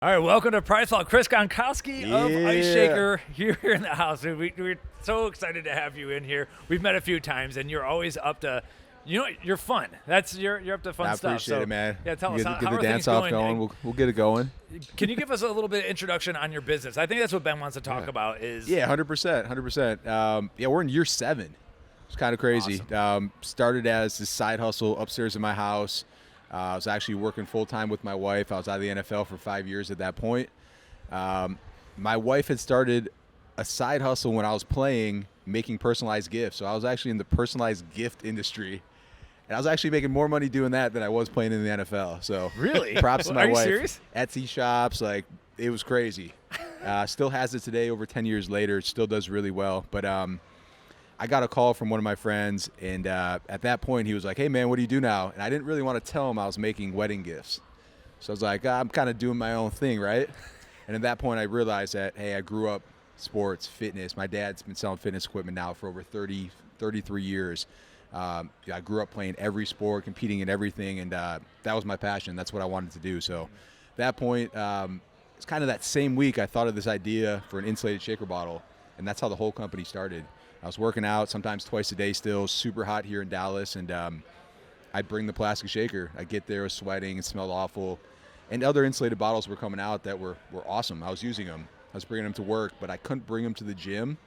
All right, welcome to PricePlow. Chris Gronkowski of Ice Shaker here in the house. We're so excited to have you in here. We've met a few times, and you're always up to, you're fun. You're up to fun stuff. I appreciate it, man. Yeah, tell us, get how the are dance things off going? We'll get it going. Can you give us a little bit of introduction on your business? I think that's what Ben wants to talk about. Is 100%. We're in year 7. It's kind of crazy. Awesome. Started as this side hustle upstairs in my house. I was actually working full-time with my wife. I was out of the NFL for 5 years at that point. My wife had started a side hustle when I was playing, making personalized gifts. So I was actually in the personalized gift industry. And I was actually making more money doing that than I was playing in the NFL. So really, props to my wife. Are you serious? Etsy shops, it was crazy. Still has it today, over 10 years later. It still does really well. But I got a call from one of my friends, and at that point he was like, "Hey man, what do you do now?" And I didn't really want to tell him I was making wedding gifts. So I was like, I'm kind of doing my own thing, right? And at that point I realized that, hey, I grew up sports, fitness. My dad's been selling fitness equipment now for over 33 years. I grew up playing every sport, competing in everything, and that was my passion. That's what I wanted to do. So at that point, it's kind of that same week I thought of this idea for an insulated shaker bottle, and that's how the whole company started. I was working out sometimes twice a day still, super hot here in Dallas, and I'd bring the plastic shaker. I'd get there, sweating, it smelled awful. And other insulated bottles were coming out that were awesome. I was using them. I was bringing them to work, but I couldn't bring them to the gym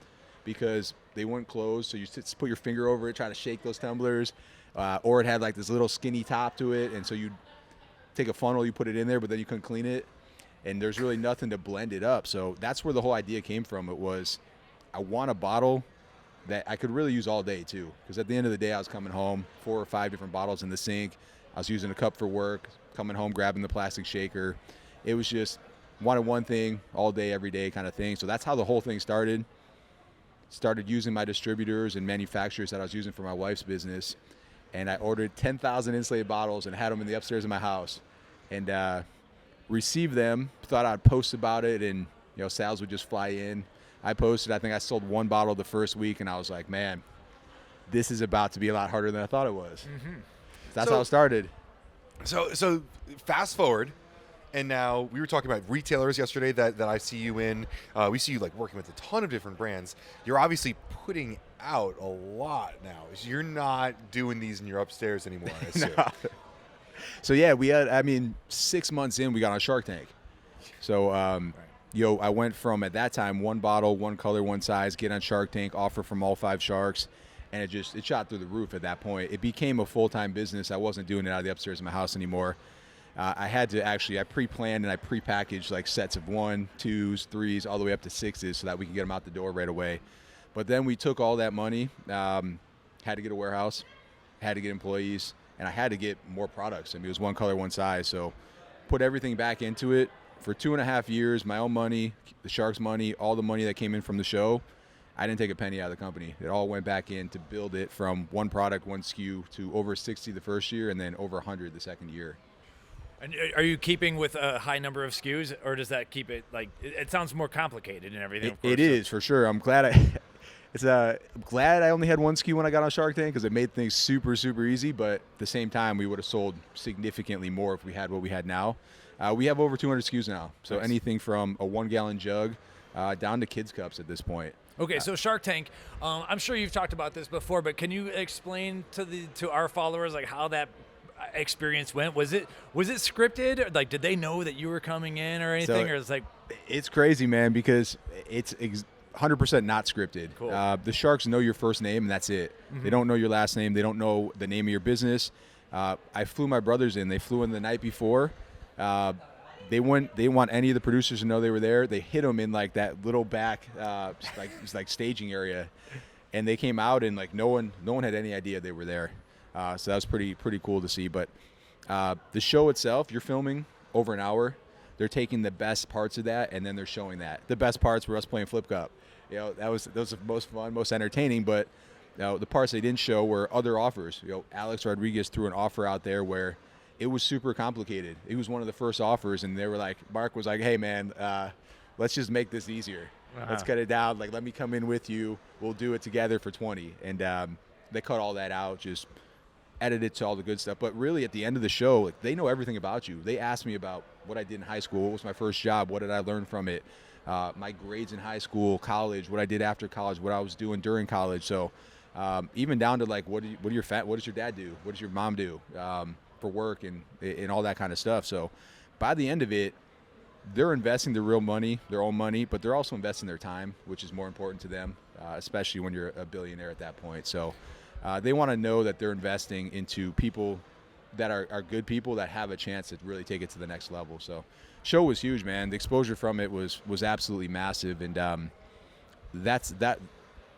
because they wouldn't close. So you just put your finger over it, try to shake those tumblers, or it had like this little skinny top to it, and so you'd take a funnel, you put it in there, but then you couldn't clean it, and there's really nothing to blend it up. So that's where the whole idea came from. It was, I want a bottle that I could really use all day too, because at the end of the day I was coming home, 4 or 5 different bottles in the sink. I was using a cup for work, coming home, grabbing the plastic shaker. It was just wanted one thing all day, every day kind of thing. So that's how the whole thing started. Started using my distributors and manufacturers that I was using for my wife's business, and I ordered 10,000 insulated bottles and had them in the upstairs of my house, and received them. Thought I'd post about it, and sales would just fly in. I posted. I think I sold 1 bottle the first week, and I was like, man, this is about to be a lot harder than I thought it was. Mm-hmm. That's how it started. So fast forward, and now we were talking about retailers yesterday that I see you in. We see you working with a ton of different brands. You're obviously putting out a lot now. You're not doing these in your upstairs anymore, I assume. No. So yeah, we had. 6 months in, we got on Shark Tank. So. I went from, at that time, 1 bottle, 1 color, 1 size, get on Shark Tank, offer from all 5 sharks, and it shot through the roof at that point. It became a full-time business. I wasn't doing it out of the upstairs of my house anymore. I had to I pre-planned and I pre-packaged sets of 1, 2s, 3s, all the way up to 6s so that we could get them out the door right away. But then we took all that money, had to get a warehouse, had to get employees, and I had to get more products. It was 1 color, 1 size, so put everything back into it. For 2.5 years, my own money, the Sharks' money, all the money that came in from the show, I didn't take a penny out of the company. It all went back in to build it from 1 product, 1 SKU to over 60 the first year and then over 100 the second year. And are you keeping with a high number of SKUs, or does that keep it it sounds more complicated and everything? Of course, it is for sure. I'm glad I only had 1 SKU when I got on Shark Tank because it made things super, super easy. But at the same time, we would have sold significantly more if we had what we had now. We have over 200 SKUs now. So nice. Anything from a 1-gallon jug down to kids' cups at this point. Okay, so Shark Tank, I'm sure you've talked about this before, but can you explain to our followers how that experience went? Was it scripted? Did they know that you were coming in or anything? Or it's crazy, man, because it's 100% not scripted. Cool. The Sharks know your first name, and that's it. Mm-hmm. They don't know your last name. They don't know the name of your business. I flew my brothers in. They flew in the night before. They want any of the producers to know they were there. They hid them in that little back staging area, and they came out and no one had any idea they were there. So that was pretty cool to see. But the show itself, you're filming over an hour. They're taking the best parts of that, and then they're showing that. The best parts were us playing Flip Cup. Those were the most fun, most entertaining. But the parts they didn't show were other offers. Alex Rodriguez threw an offer out there where it was super complicated. It was one of the first offers, and they were Mark was like, "Hey man, let's just make this easier. Wow. Let's cut it down. Let me come in with you. We'll do it together for 20." And they cut all that out. Just edit it to all the good stuff. But really, at the end of the show, like, they know everything about you. They ask me about what I did in high school, what was my first job, what did I learn from it, my grades in high school, college, what I did after college, what I was doing during college. So even down to like, what does your dad do? What does your mom do for work and all that kind of stuff. So by the end of it, they're investing their real money, their own money, but they're also investing their time, which is more important to them, especially when you're a billionaire at that point. So they want to know that they're investing into people that are good people that have a chance to really take it to the next level. So show was huge, man. The exposure from it was absolutely massive. And that's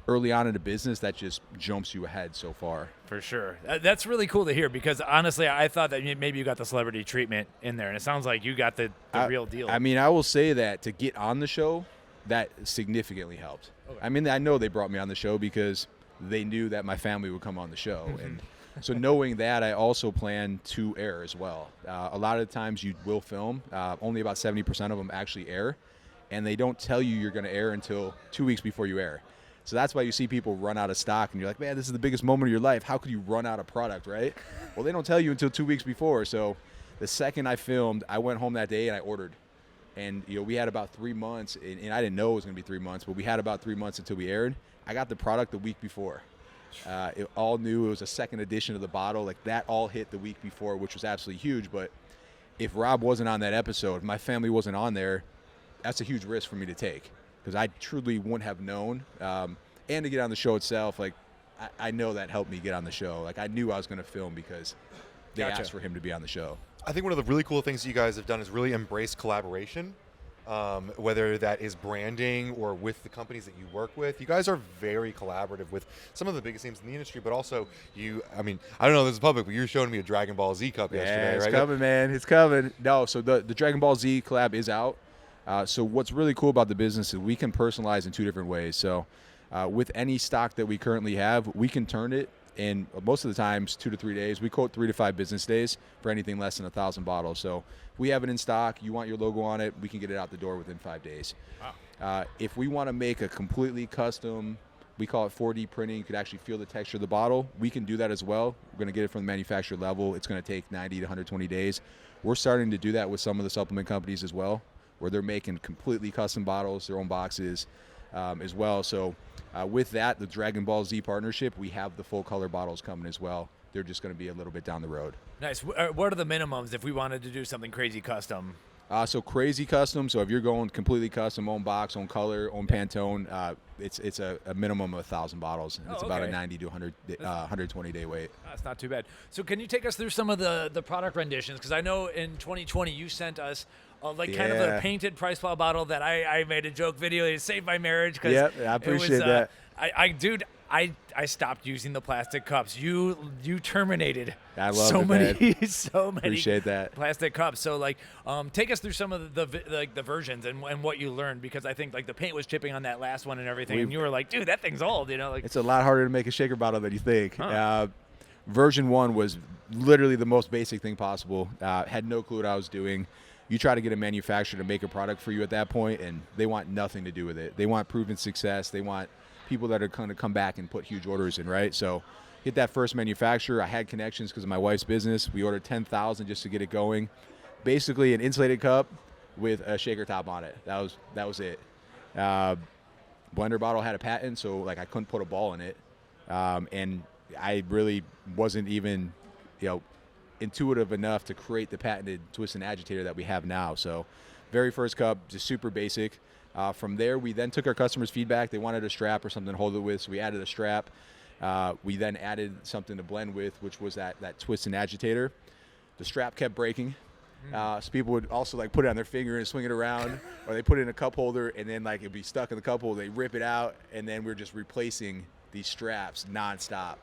early on in the business, that just jumps you ahead so far. For sure. That's really cool to hear, because honestly, I thought that maybe you got the celebrity treatment in there, and it sounds like you got the real deal. I mean, I will say that to get on the show, that significantly helped. Okay. I mean, I know they brought me on the show because they knew that my family would come on the show. And so knowing that, I also plan to air as well. A lot of the times you will film. Only about 70% of them actually air, and they don't tell you you're going to air until 2 weeks before you air. So that's why you see people run out of stock, and you're like, man, this is the biggest moment of your life. How could you run out of product, right? Well, they don't tell you until 2 weeks before. So the second I filmed, I went home that day and I ordered. And, we had about 3 months, and I didn't know it was going to be 3 months, but we had about 3 months until we aired. I got the product the week before. It all new. It was a second edition of the bottle. Like, that all hit the week before, which was absolutely huge. But if Rob wasn't on that episode, if my family wasn't on there, that's a huge risk for me to take, because I truly wouldn't have known. And to get on the show itself, like, I know that helped me get on the show. Like, I knew I was going to film because they asked for him to be on the show. I think one of the really cool things you guys have done is really embrace collaboration, whether that is branding or with the companies that you work with. You guys are very collaborative with some of the biggest names in the industry, but also I mean, I don't know if this is public, but you were showing me a Dragon Ball Z cup yesterday, right? It's coming, man. It's coming. No, so the Dragon Ball Z collab is out. So what's really cool about the business is we can personalize in 2 different ways. So with any stock that we currently have, we can turn it in most of the times 2 to 3 days. We quote 3 to 5 business days for anything less than 1,000 bottles. So if we have it in stock, you want your logo on it, we can get it out the door within 5 days. Wow. If we want to make a completely custom, we call it 4D printing, you could actually feel the texture of the bottle, we can do that as well. We're going to get it from the manufacturer level. It's going to take 90 to 120 days. We're starting to do that with some of the supplement companies as well, where they're making completely custom bottles, their own boxes as well. So with that, the Dragon Ball Z partnership, we have the full color bottles coming as well. They're just going to be a little bit down the road. Nice. What are the minimums if we wanted to do something crazy custom? So crazy custom. So if you're going completely custom, own box, own color, own Pantone, it's a minimum of 1,000 bottles. It's about a 90 to 120 day wait. That's not too bad. So can you take us through some of the product renditions? Because I know in 2020 you sent us kind of a painted PricePlow bottle that I made a joke video. It saved my marriage. Yep, I appreciate that. I stopped using the plastic cups. You terminated so many appreciate that. Plastic cups. So take us through some of the versions and what you learned, because I think the paint was chipping on that last one and everything, and you were like, dude, that thing's old. It's a lot harder to make a shaker bottle than you think. Version 1 was literally the most basic thing possible. Had no clue what I was doing. You try to get a manufacturer to make a product for you at that point, and they want nothing to do with it. They want proven success. They want people that are going to come back and put huge orders in, right? So hit that first manufacturer. I had connections because of my wife's business. We ordered 10,000 just to get it going. Basically an insulated cup with a shaker top on it. That was it. Blender bottle had a patent, so I couldn't put a ball in it. And I really wasn't even, intuitive enough to create the patented twist and agitator that we have now. So very first cup, just super basic. From there, we then took our customers' feedback. They wanted a strap or something to hold it with, so we added a strap. We then added something to blend with, which was that twist and agitator. The strap kept breaking. So people would also put it on their finger and swing it around, or they put it in a cup holder and then it'd be stuck in the cup holder. They rip it out, and then we're just replacing these straps nonstop.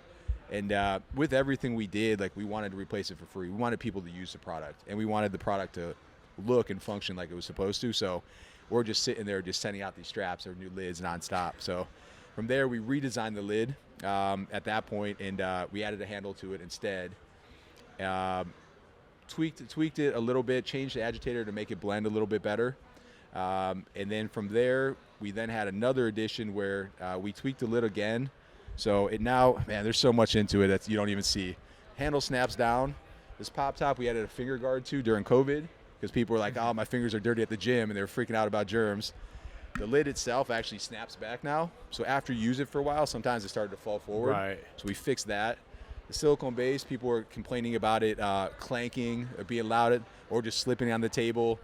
And with everything we did, we wanted to replace it for free. We wanted people to use the product, and we wanted the product to look and function like it was supposed to. So we're just sitting there just sending out these straps or new lids nonstop. So from there, we redesigned the lid at that point, and we added a handle to it instead. Tweaked it a little bit, changed the agitator to make it blend a little bit better. And then from there, we then had another edition where we tweaked the lid again. So it now, man, there's so much into it that you don't even see. handle snaps down. This pop top we added a finger guard to during COVID because people were like, oh, my fingers are dirty at the gym, and they were freaking out about germs. The lid itself actually snaps back now. So after you use it for a while, sometimes it started to fall forward. Right. So we fixed that. The silicone base, people were complaining about it clanking or being loud or just slipping on the table.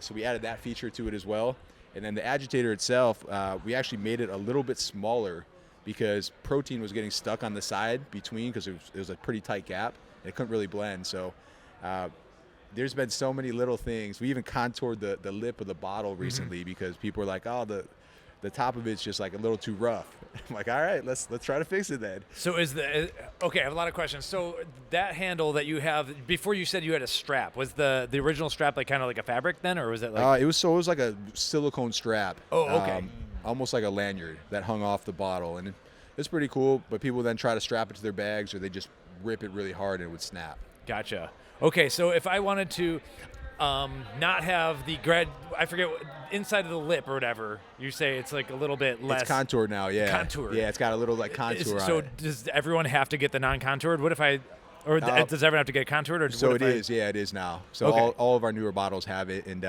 So we added that feature to it as well. And then the agitator itself, we actually made it a little bit smaller because protein was getting stuck on the side between because it was a pretty tight gap. And it couldn't really blend. So there's been so many little things. We even contoured the lip of the bottle recently because people were like, oh, the top of it's just like a little too rough. I'm like, all right, let's try to fix it then. So okay, I have a lot of questions. So that handle that you have, before you said you had a strap, was the original strap like kind of like a fabric then, or was it like? It was like a silicone strap. Oh, okay. Almost like a lanyard that hung off the bottle, and it's pretty cool. But people then try to strap it to their bags, or they just rip it really hard and it would snap. Gotcha. Okay, so if I wanted to not have the I forget inside of the lip or whatever, you say it's like a little bit less. It's contoured now, yeah. Contoured. Yeah, it's got a little like contour on it. So does everyone have to get the non-contoured? What if does everyone have to get contoured? Or so it is, yeah, it is now. So okay. all of our newer bottles have it, and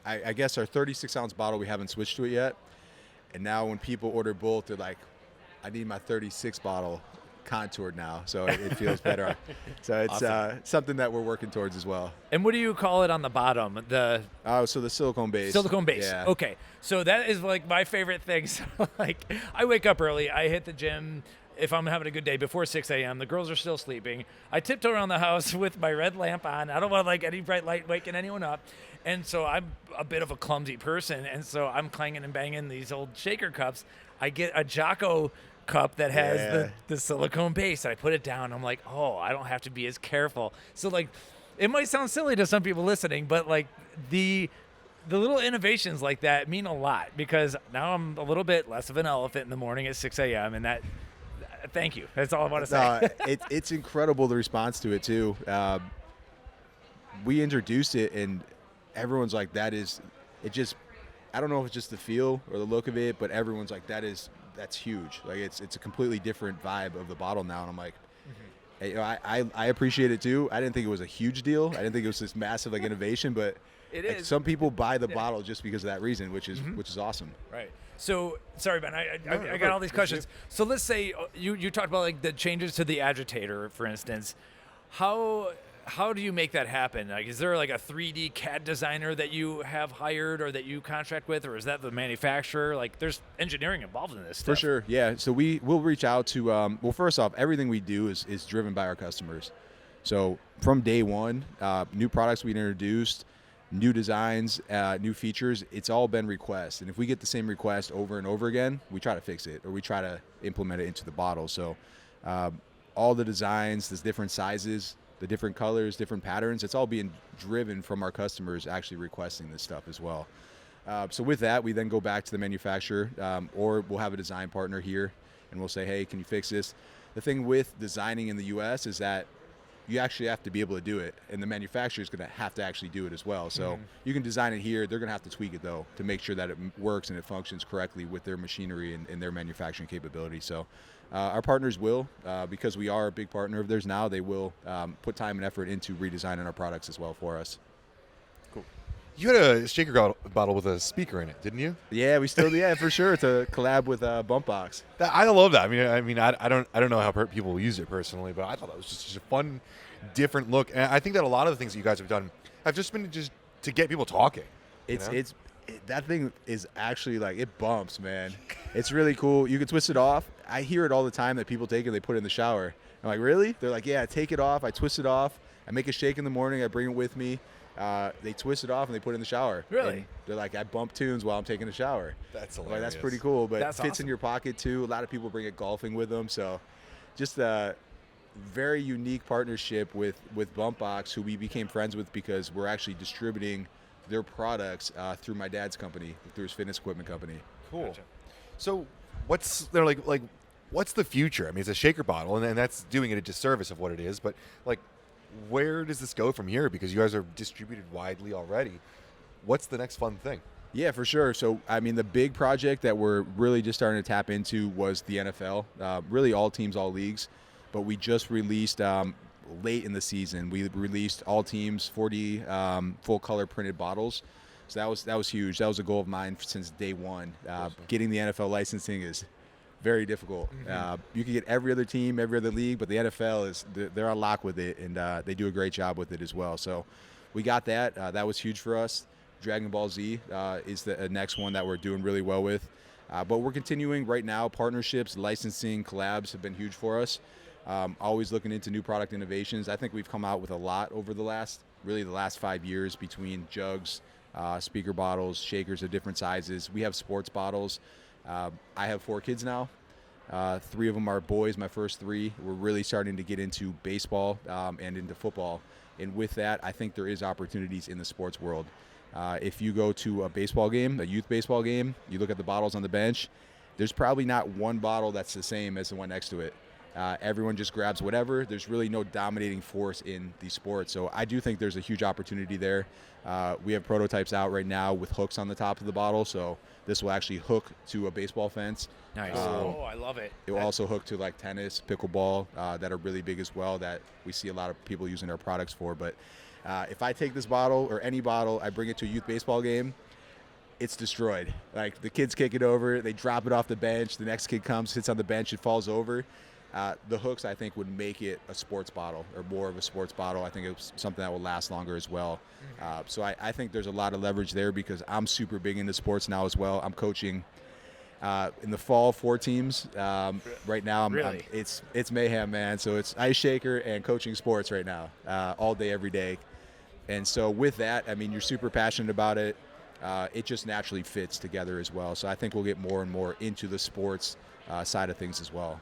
I guess our 36-ounce bottle, we haven't switched to it yet. And now when people order both, they're like, I need my 36 bottle contoured now, so it feels better. So it's awesome. Something that we're working towards as well. And what do you call it on the bottom? So the silicone base. Silicone base. Yeah. Okay. So that is like my favorite thing. So like I wake up early, I hit the gym. If I'm having a good day before 6 a.m., the girls are still sleeping. I tiptoe around the house with my red lamp on. I don't want like any bright light waking anyone up. And so I'm a bit of a clumsy person. And so I'm clanging and banging these old shaker cups. I get a Jocko cup that has the silicone base. I put it down. I'm like, oh, I don't have to be as careful. So like, it might sound silly to some people listening, but like the little innovations like that mean a lot because now I'm a little bit less of an elephant in the morning at 6 a.m. and that. Thank you. That's all I want to say. It's incredible the response to it too. We introduced it and everyone's like, that is, it just, I don't know if it's just the feel or the look of it, but everyone's like, that's huge. Like it's a completely different vibe of the bottle now. And I'm like, hey, I appreciate it too. I didn't think it was a huge deal. I didn't think it was this massive like innovation, but it like, is. some people buy the bottle just because of that reason, which is awesome. Right. So, sorry, Ben, I got all these questions. So let's say you talked about like the changes to the agitator, for instance. How do you make that happen? Like, is there like a 3D CAD designer that you have hired or that you contract with, or is that the manufacturer? Like, there's engineering involved in this stuff. For sure, yeah. So we'll reach out to, well, first off, everything we do is driven by our customers. So from day one, new products we introduced, new designs, new features, it's all been requests. And if we get the same request over and over again, we try to fix it or we try to implement it into the bottle. So all the designs, the different sizes, the different colors, different patterns, it's all being driven from our customers actually requesting this stuff as well. So with that, we then go back to the manufacturer or we'll have a design partner here and we'll say, hey, can you fix this? The thing with designing in the US is that you actually have to be able to do it, and the manufacturer is going to have to actually do it as well. So you can design it here. They're going to have to tweak it, though, to make sure that it works and it functions correctly with their machinery and their manufacturing capability. So our partners will, because we are a big partner of theirs now, they will put time and effort into redesigning our products as well for us. Cool. You had a shaker bottle with a speaker in it, didn't you? Yeah, we still, yeah, for sure. It's a collab with Bump Box. I love that. I mean, I don't know how people use it personally, but I thought that was just a fun, different look. And I think that a lot of the things that you guys have done have just been just to get people talking. That thing is actually like, it bumps, man. It's really cool. You can twist it off. I hear it all the time that people take it and they put it in the shower. I'm like, really? They're like, yeah, I take it off. I twist it off. I make a shake in the morning. I bring it with me. They twist it off and they put it in the shower. Really? And they're like, I bump tunes while I'm taking a shower. That's Like, hilarious. that's pretty cool, but That's it fits awesome. in your pocket too. A lot of people bring it golfing with them. So just a very unique partnership with Bump Box, who we became friends with because we're actually distributing their products through my dad's company, through his fitness equipment company. Cool. Gotcha. So they're like what's the future? I mean, it's a shaker bottle, and that's doing it a disservice of what it is. But like, where does this go from here? Because you guys are distributed widely already. What's the next fun thing? Yeah, for sure. So, I mean, the big project that we're really just starting to tap into was the NFL. Really all teams, all leagues. But we just released late in the season. We released all teams 40 full color printed bottles. So that was huge. That was a goal of mine since day one. Getting the NFL licensing is very difficult. You can get every other team, every other league, but the NFL they're on lock with it, and they do a great job with it as well. So we got that. That was huge for us. Dragon Ball Z is the next one that we're doing really well with. But we're continuing right now. Partnerships, licensing, collabs have been huge for us. Always looking into new product innovations. I think we've come out with a lot over the last 5 years between jugs, speaker bottles, shakers of different sizes. We have sports bottles. I have 4 kids now. 3 of them are boys, my first 3. We're really starting to get into baseball and into football. And with that, I think there is opportunities in the sports world. If you go to a baseball game, a youth baseball game, you look at the bottles on the bench, there's probably not one bottle that's the same as the one next to it. Everyone just grabs whatever. There's really no dominating force in these sports. So I do think there's a huge opportunity there. We have prototypes out right now with hooks on the top of the bottle. So this will actually hook to a baseball fence. Nice. I love it. It will also hook to like tennis, pickleball, that are really big as well, that we see a lot of people using our products for. But if I take this bottle or any bottle, I bring it to a youth baseball game, it's destroyed. Like the kids kick it over, they drop it off the bench, the next kid comes, sits on the bench, it falls over. The hooks, I think, would make it a sports bottle or more of a sports bottle. I think it's something that will last longer as well. So I think there's a lot of leverage there because I'm super big into sports now as well. I'm coaching in the fall 4 teams. Right now, Really? It's mayhem, man. So it's ice shaker and coaching sports right now, all day, every day. And so with that, I mean, you're super passionate about it. It just naturally fits together as well. So I think we'll get more and more into the sports side of things as well.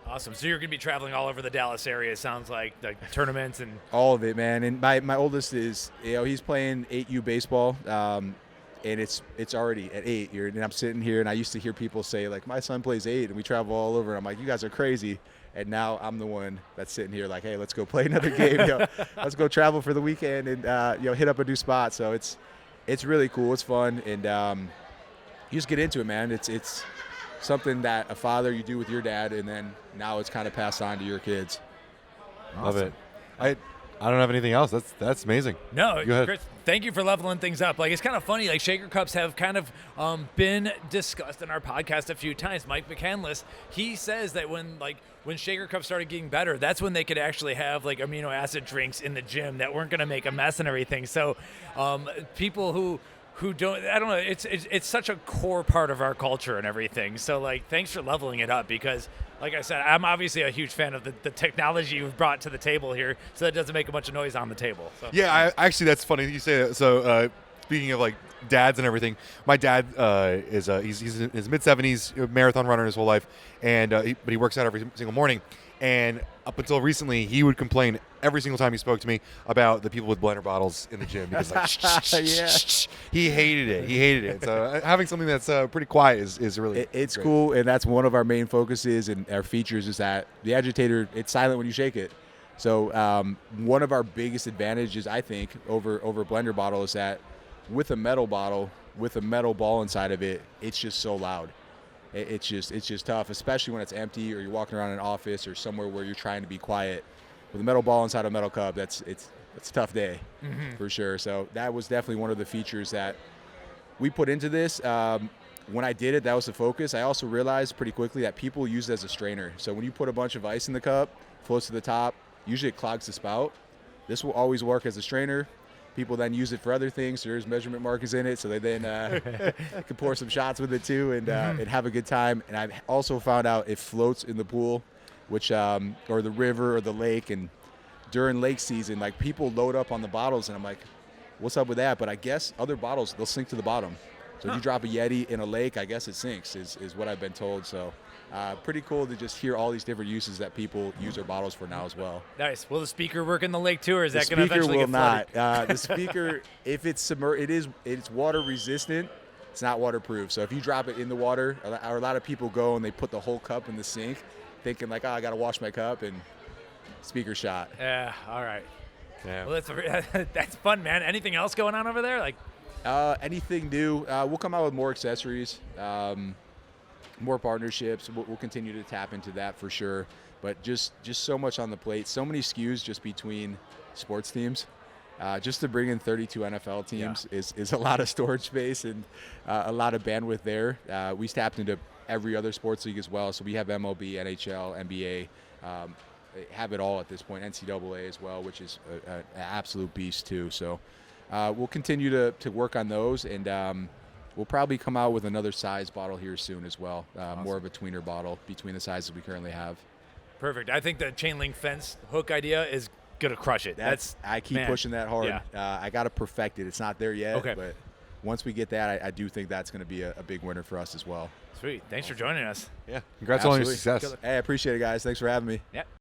Awesome. So you're going to be traveling all over the Dallas area, it sounds like tournaments and all of it, man. And my oldest is, he's playing 8U baseball, and it's already at 8. And I'm sitting here, and I used to hear people say, like, my son plays 8, and we travel all over. And I'm like, you guys are crazy. And now I'm the one that's sitting here like, hey, let's go play another game. Let's go travel for the weekend and hit up a new spot. So it's really cool. It's fun, and you just get into it, man. It's something that a father you do with your dad, and then now it's kind of passed on to your kids. Love it. I don't have anything else. That's amazing. No, Go ahead. Chris, thank you for leveling things up. Like, it's kind of funny. Like, shaker cups have kind of been discussed in our podcast a few times. Mike McCandless, he says that when shaker cups started getting better, that's when they could actually have like amino acid drinks in the gym that weren't going to make a mess and everything. So people who don't, I don't know, it's such a core part of our culture and everything. So like, thanks for leveling it up because, like I said, I'm obviously a huge fan of the technology you've brought to the table here, so that doesn't make a bunch of noise on the table. So. Yeah, actually, that's funny that you say that. So speaking of like dads and everything, my dad he's in his mid-70s, marathon runner his whole life, and but he works out every single morning. And up until recently, he would complain every single time he spoke to me about the people with blender bottles in the gym because like, shh. He hated it. So having something that's pretty quiet is really it's great. cool, and that's one of our main focuses and our features is that the agitator, it's silent when you shake it. So one of our biggest advantages, I think, over blender bottle is that with a metal bottle with a metal ball inside of it, it's just so loud. It's just tough, especially when it's empty or you're walking around an office or somewhere where you're trying to be quiet. With a metal ball inside a metal cup, it's a tough day for sure. So that was definitely one of the features that we put into this. When I did it, that was the focus. I also realized pretty quickly that people use it as a strainer. So when you put a bunch of ice in the cup, floats to the top, usually it clogs the spout. This will always work as a strainer. People then use it for other things. So there's measurement markers in it, so they then can pour some shots with it too and have a good time. And I've also found out it floats in the pool, which or the river or the lake. And during lake season, like people load up on the bottles, and I'm like, what's up with that? But I guess other bottles, they'll sink to the bottom. So if you drop a Yeti in a lake, I guess it sinks, is what I've been told. So pretty cool to just hear all these different uses that people use their bottles for now as well. Nice. Will the speaker work in the lake too, or is that going to The speaker eventually will get flooded? not. The speaker, if it's submerged, it's water resistant. It's not waterproof. So if you drop it in the water, a lot of people go and they put the whole cup in the sink, thinking like, oh, I got to wash my cup, and speaker shot. Yeah. All right. Yeah. Well, that's fun, man. Anything else going on over there? Like, anything new? We'll come out with more accessories. more partnerships. We'll continue to tap into that for sure. But just so much on the plate, so many SKUs just between sports teams. Just to bring in 32 NFL teams is a lot of storage space and a lot of bandwidth there. We tapped into every other sports league as well. So we have MLB, NHL, NBA, have it all at this point, NCAA as well, which is an absolute beast too. So we'll continue to work on those, and we'll probably come out with another size bottle here soon as well, Awesome. more of a tweener bottle between the sizes we currently have. Perfect. I think the chain link fence hook idea is going to crush it. I keep man. pushing that hard. Yeah. I got to perfect it. It's not there yet, Okay. but once we get that, I do think that's going to be a big winner for us as well. Sweet. Thanks for joining us. Yeah. Congrats on all your Absolutely. success. Hey, I appreciate it, guys. Thanks for having me. Yeah.